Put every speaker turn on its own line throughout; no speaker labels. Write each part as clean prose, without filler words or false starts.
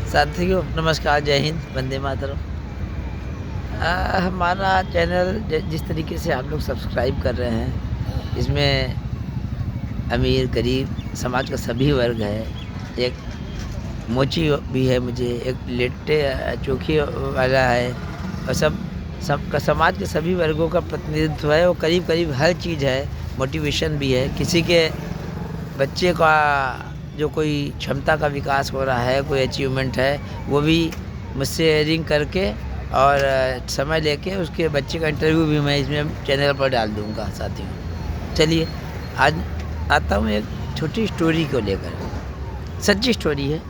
साथियों नमस्कार, जय हिंद, वंदे मातरम। हमारा चैनल जिस तरीके से आप लोग सब्सक्राइब कर रहे हैं, इसमें अमीर गरीब समाज का सभी वर्ग है। एक मोची भी है, मुझे एक लिट्टे चोखी वाला है, और सबका समाज के सभी वर्गों का प्रतिनिधित्व है। वो करीब करीब हर चीज़ है, मोटिवेशन भी है। किसी के बच्चे का जो कोई क्षमता का विकास हो रहा है, कोई अचीवमेंट है, वो भी मुझसे रिंग करके और समय लेके उसके बच्चे का इंटरव्यू भी मैं इसमें चैनल पर डाल दूँगा साथियों। चलिए आज आता हूँ एक छोटी स्टोरी को लेकर, सच्ची स्टोरी है।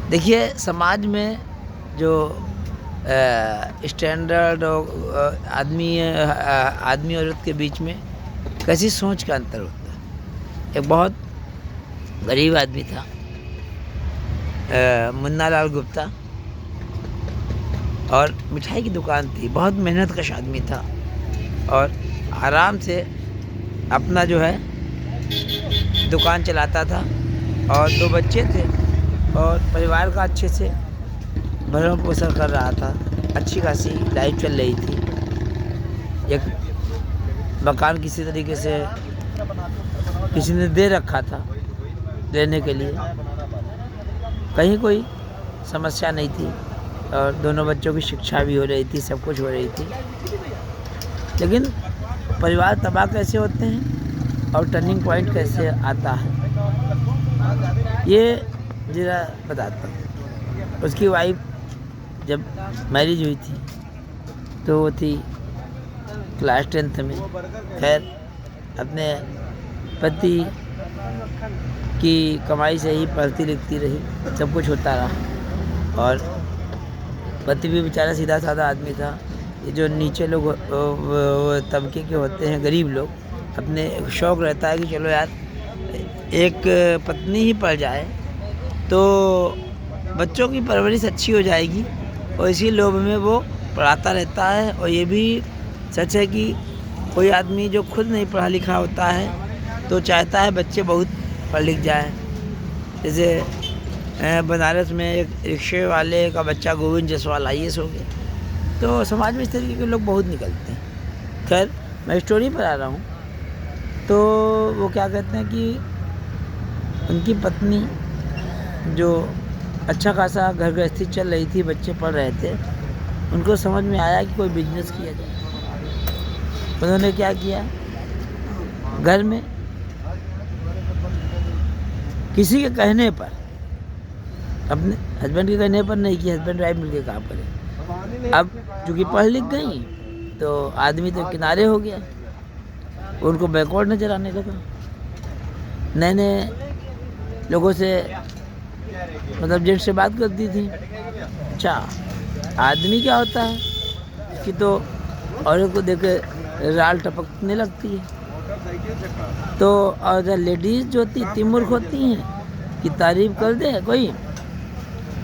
देखिए समाज में जो स्टैंडर्ड आदमी और औरत के बीच में कैसी सोच का अंतर होता है। एक बहुत गरीब आदमी था, मुन्ना लाल गुप्ता, और मिठाई की दुकान थी। बहुत मेहनतकश आदमी था और आराम से अपना जो है दुकान चलाता था, और 2 बच्चे थे और परिवार का अच्छे से भरण पोषण कर रहा था। अच्छी खासी लाइफ चल रही थी। एक मकान किसी तरीके से किसी ने दे रखा था रहने के लिए, कहीं कोई समस्या नहीं थी, और दोनों बच्चों की शिक्षा भी हो रही थी, सब कुछ हो रही थी। लेकिन परिवार तबाह कैसे होते हैं और टर्निंग पॉइंट कैसे आता है, ये ज़रा बताता हूँ। उसकी वाइफ जब मैरिज हुई थी तो वो थी क्लास 10th में। खैर अपने पति की कमाई से ही पढ़ती लिखती रही, सब कुछ होता रहा। और पति भी बेचारा सीधा साधा आदमी था। ये जो नीचे लोग वो तबके के होते हैं, गरीब लोग, अपने शौक़ रहता है कि चलो यार एक पत्नी ही पड़ जाए तो बच्चों की परवरिश अच्छी हो जाएगी, और इसी लोभ में वो पढ़ाता रहता है। और ये भी सच है कि कोई आदमी जो खुद नहीं पढ़ा लिखा होता है तो चाहता है बच्चे बहुत पढ़ लिख जाए। जैसे बनारस में एक रिक्शे वाले का बच्चा गोविंद जायसवाल IAS हो गया। तो समाज में इस तरीके के लोग बहुत निकलते हैं। खैर मैं स्टोरी पर आ रहा हूँ। तो वो क्या कहते हैं कि उनकी पत्नी जो अच्छा खासा घर गृहस्थी चल रही थी, बच्चे पढ़ रहे थे, उनको समझ में आया कि कोई बिजनेस किया जाए। उन्होंने क्या किया, घर में किसी के कहने पर, अपने हस्बैंड के कहने पर नहीं कि हस्बैंड वाइफ मिलकर काम करें। अब चूँकि पढ़ लिख गई तो आदमी तो किनारे हो गया, उनको बैकवर्ड नजर आने लगा। नए नए लोगों से मतलब जेंट्स से बात करती थी। अच्छा आदमी क्या होता है कि तो औरत को देख के राल टपकने लगती है। तो और लेडीज़ जो होती इतनी मूर्ख होती हैं कि तारीफ़ कर दे कोई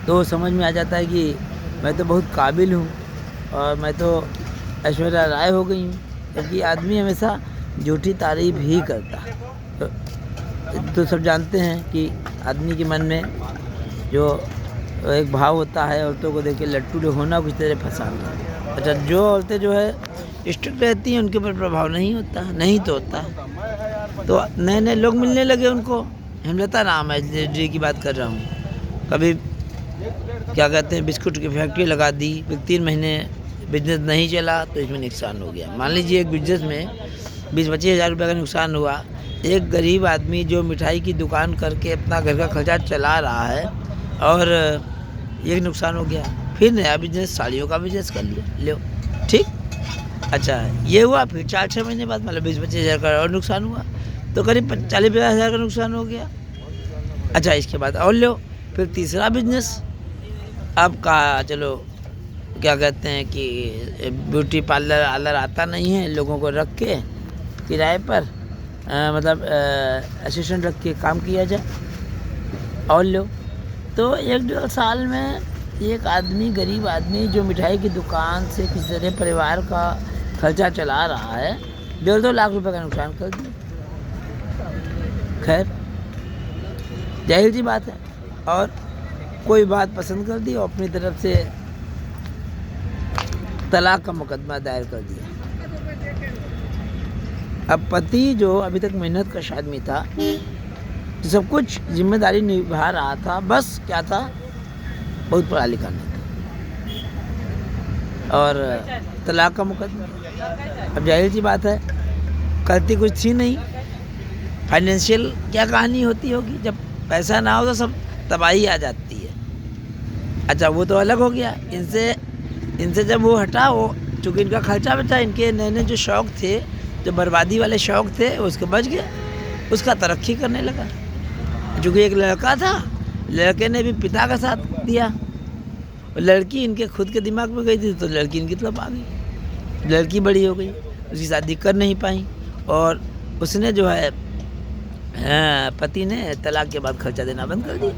तो समझ में आ जाता है कि मैं तो बहुत काबिल हूँ और मैं तो ऐश्वर्या राय हो गई हूँ। क्योंकि आदमी हमेशा झूठी तारीफ़ ही करता है। तो सब जानते हैं कि आदमी के मन में जो एक भाव होता है, औरतों को देख के लट्टू होना कुछ तरह फंसाना। अच्छा जो औरतें जो है स्ट्रिक्ट रहती हैं उनके ऊपर प्रभाव नहीं होता, नहीं तो होता है। तो नए नए लोग मिलने लगे उनको। हेमलता नाम है जी की बात कर रहा हूँ। कभी क्या कहते हैं बिस्कुट की फैक्ट्री लगा दी, 3 महीने बिजनेस नहीं चला तो इसमें नुकसान हो गया। मान लीजिए एक बिजनेस में 20-25 हज़ार रुपये का नुकसान हुआ। एक गरीब आदमी जो मिठाई की दुकान करके अपना घर का खर्चा चला रहा है और ये नुकसान हो गया, फिर नया बिजनेस साड़ियों का बिजनेस कर लिया, लो ठीक। अच्छा ये हुआ, फिर 4-6 महीने बाद मतलब 20-25 हज़ार का और नुकसान हुआ, तो करीब 40-50 हज़ार का नुकसान हो गया। अच्छा इसके बाद और लो, फिर तीसरा बिजनेस। अब का चलो क्या कहते हैं कि ब्यूटी पार्लर आता नहीं है, लोगों को रख के किराए पर मतलब असिस्टेंट रख के काम किया जाए और लो। तो 1-1.5 साल में एक आदमी, गरीब आदमी जो मिठाई की दुकान से किसी तरह परिवार का खर्चा चला रहा है, 1.5-2 लाख रुपए का नुकसान कर दिया। खैर जाहिर सी बात है। और कोई बात पसंद कर दी और अपनी तरफ से तलाक का मुकदमा दायर कर दिया। अब पति जो अभी तक मेहनत कश आदमी था, जो सब कुछ जिम्मेदारी निभा रहा था, बस क्या था, बहुत पढ़ा लिखा नहीं था और तलाक का मुकदमा। अब जाहिर सी बात है, करती कुछ थी नहीं। फाइनेंशियल क्या कहानी होती होगी, जब पैसा ना हो तो सब तबाही आ जाती है। अच्छा वो तो अलग हो गया, इनसे जब वो हटा, वो चूँकि इनका खर्चा बचा, इनके नए नए जो शौक़ थे, जो बर्बादी वाले शौक़ थे, उसके बच गए, उसका तरक्की करने लगा। चूँकि एक लड़का था, लड़के ने भी पिता का साथ दिया, लड़की इनके खुद के दिमाग में गई थी तो लड़की इनकी तरफ आ गई। लड़की बड़ी हो गई, उसकी शादी कर नहीं पाई और उसने जो है पति ने तलाक के बाद खर्चा देना बंद कर दिया।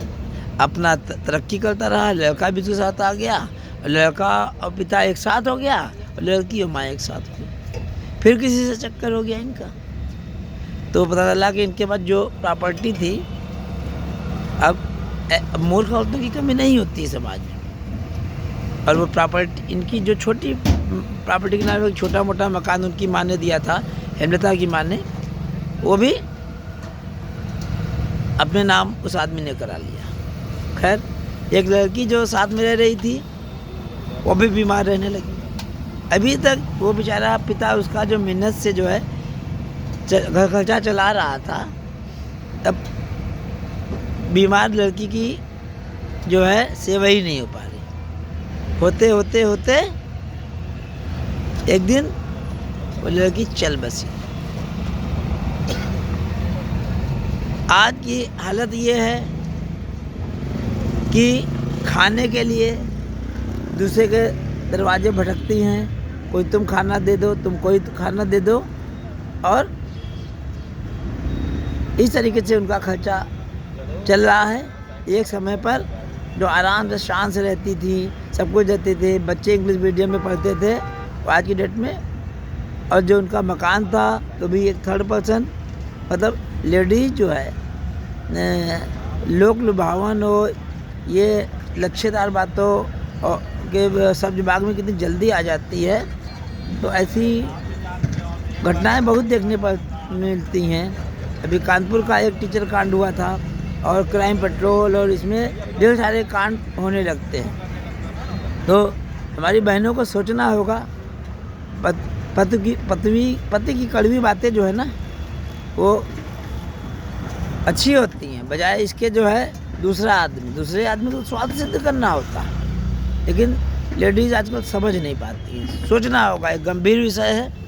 अपना तरक्की करता रहा, लड़का भी उसके साथ आ गया, लड़का और पिता एक साथ हो गया और लड़की और माँ एक साथ हो गई। फिर किसी से चक्कर हो गया इनका, तो पता चला कि इनके पास जो प्रॉपर्टी थी, अब मूर्ख औरतों की कमी नहीं होती समाज में, और वो प्रॉपर्टी इनकी जो छोटी प्रॉपर्टी के नाम एक छोटा मोटा मकान उनकी माँ ने दिया था, हेमलता की माँ ने, वो भी अपने नाम उस आदमी ने करा लिया। खैर एक लड़की जो साथ में रह रही थी वो भी बीमार रहने लगी। अभी तक वो बेचारा पिता उसका जो मेहनत से जो है घर खर्चा चला रहा था, तब बीमार लड़की की जो है सेवा ही नहीं हो पा रही। होते होते होते एक दिन वो लड़की चल बसी। आज की हालत ये है कि खाने के लिए दूसरे के दरवाजे भटकती हैं, कोई तुम खाना दे दो, तुम कोई खाना दे दो, और इस तरीके से उनका खर्चा चल रहा है। एक समय पर जो आराम से शान से रहती थी, सब कुछ रहते थे, बच्चे इंग्लिश मीडियम में पढ़ते थे, आज की डेट में, और जो उनका मकान था तो भी एक थर्ड पर्सन, मतलब लेडीज जो है लोक लुभावन हो, ये लक्ष्यदार बातों के सब दिमाग में कितनी जल्दी आ जाती है। तो ऐसी घटनाएं बहुत देखने पर मिलती हैं। अभी कानपुर का एक टीचर कांड हुआ था और क्राइम पेट्रोल और इसमें ढेर सारे कांड होने लगते हैं। तो हमारी बहनों को सोचना होगा, पति की कड़वी बातें जो है ना, वो अच्छी होती हैं, बजाय इसके जो है दूसरे आदमी को स्वार्थ सिद्ध करना होता है। लेकिन लेडीज़ आजकल समझ नहीं पाती हैं। सोचना होगा, एक गंभीर विषय है।